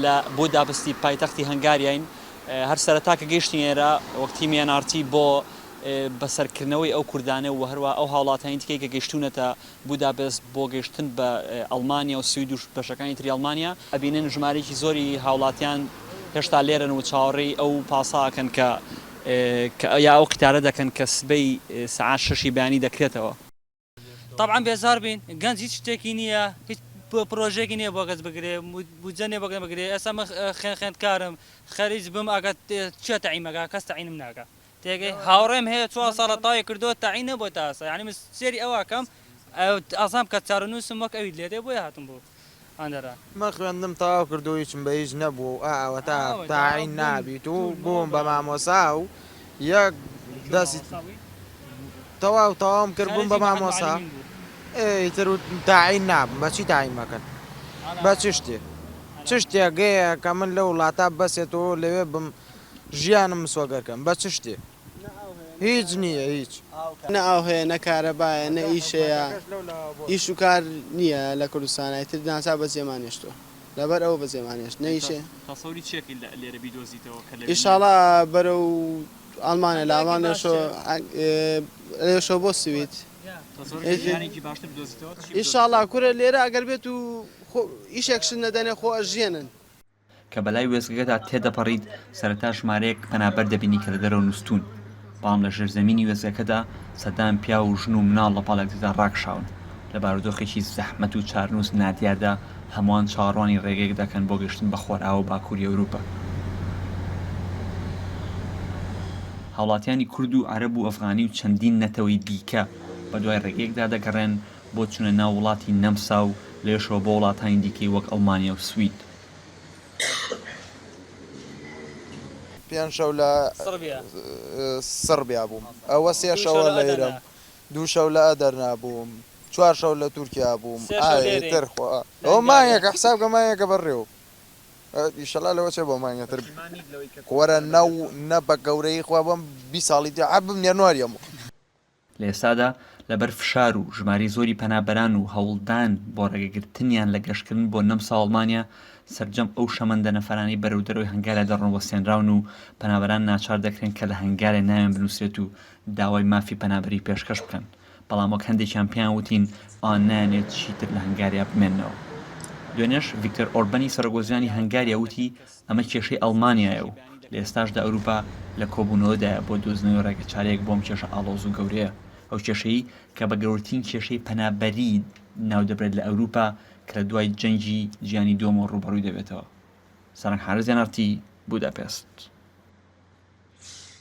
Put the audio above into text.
لە بۆ دابستی پایتەختی هەنگاریاین هەر سەرەتا کە گەیشتین ئێرە وەکتی میێنارتی بۆ بەسەرکردنەوەی ئەو کوردانە و هەروە ئەو هاوڵاتانی تکەی کە گەیشتونەتە بودابست بۆ گەیشتن بە ئەڵمانیا و سوید و بەشەکانی تری ئەڵمانیا ئەبینن ژمارەی زۆری هاوڵاتیان هێشتا لێرن و چاوەڕێی ئەو پاساکەن کە یا ئەو قتارە دەکەن کە سبەی سەعات 6 بەیانی دەکرێتەوە. طبعا بێزار بین گەنج هیچ شتێکی نییە هیچ پرۆژێکی نییە بۆ کەس بگرێ بجەنێ بۆ بگرێ ئێستا خوێندکارم خەریج بم ئەگە چێ تەعیمەکە کەس تەعینم ناکە تێگەی هاوڕێم هەیە 4 ساڵە تاوی کردو تەعین نەبووە تا ئێستا یعنی سێری ئەوەکەم ئازام کە چارەنووسم وەک ئەوی لێدێ بۆیە هاتم بۆ ئەندەرا مە خوێندم تەواو کردو هیچم بە هیچ نەبوو ئەوە تا تاعین نابیت و بووم بە مامۆسا و یەک دەستی تەواوم کرد بووم بە مامۆسا ئیتر و تاعین نابم بەچی تاعین مەکەن بە چ شتێک چ شتێکگەیە کە من لە وڵاتە بەسێتەوە لەوێ بم ژیانم مسوەگەرکەم بە چ شتێک هیچ نییە هیچ نە ئەو هەیە نە کارەبایە نە ئیشەیە ئیش و کار نییە لە کوردستانە تر ناسا بە زێمانێشتۆ لەبەر ئەوە بە زێمانێشت نەیشێ تەسەوری چێکی لێرە بیدۆزیتەوە ئیشاڵا بەرەو ئەڵمانە لە ئەڵمانێشۆ بۆ سوید ئیشاڵا کورە لێرە ئەگەر بێت و ئیشێکشن نەدەنێ خۆ ئەژێنن کە بەلای وێستگەکەدا تێدەپەڕیت سەرەتا ژمارەیەک پەنابەر دەبینی کە لە دەرەوە نووسون بەڵام لە ژێرزەمینی وێستگەکەدا سەدان پیا و ژن و مناڵ لە پاڵێکدا ڕاکشاون لە بارودۆخێکی زەحمەت و چارنووس نادیادا هەمووان چاڕوانی ڕێگەیەک دەکەن بۆ گەشتن بە خۆراوە باکووری ئەوروپا. هاوڵاتیانی کورد و عەرەب و ئەفغانی و چەندین نەتەوەی دیکە بە دوای ڕێگەیەکدا دەگەڕێن بۆ چونە ناو وڵاتی نەمسا و لێشەوە بۆ وڵاتانی دیکەی وەک ئەڵمانیا و سوید. پێنج شەو لە سربیا بووم ئەوە 3 شەوە لەیرەم 2 شەو لە ئەدەرنا بووم 4 شەو لە تورکیا بووم ترخوا ئەو مانگێکە حسابکە مانگێکە بەڕێوە ئیشەڵا لەوە چێ بۆ مانگێتر وەرە نە بە گەورەی خوا بم 20 ساڵی دی عەبم نێنواریەمەوە. لە ئێستادا لەبەر فشار و ژماری زۆری پەنابەران و هەوڵدان بۆ ڕێگەگرتنیان لە گەشتکردن بۆ نەمسا ئەڵمانیا سەرجەم ئەو شەمەندە نەفەرانی بەرەو دەرەوەی هەنگارە دەڕۆنەوە سێنراون و پەنابەران ناچار دەکرێن کە لە هەنگارێ ناوێن بنووسێت و داوای مافی پەنابەری پێشکەش بکەن بەڵام وەک هەندێکیان پێیان وتین ئان نایەنێت چیتر لە هەنگاریا بمێننەوە. دوێنێش ڤیکتۆر ئۆربانی سەرۆکۆزیانی هەنگاریا وتی ئەمە کێشەی ئەڵمانیایە و لە ئێستاشدا ئەوروپا لە کۆبوونەوەدایە بۆ دۆزنەوەی ڕێگەچارەیەک بۆم کێشە ئاڵۆز و گەورەیە ئەو کێشەی کە بە گەورەترین کێشەی پەنابەری ناودەبرێت لە ئەوروپا کە لە دوای جەنگی جیهانی دووەمەوە ڕوبەڕووی دەبێتەوە. سەرنگ حارس یانارتی بوداپست.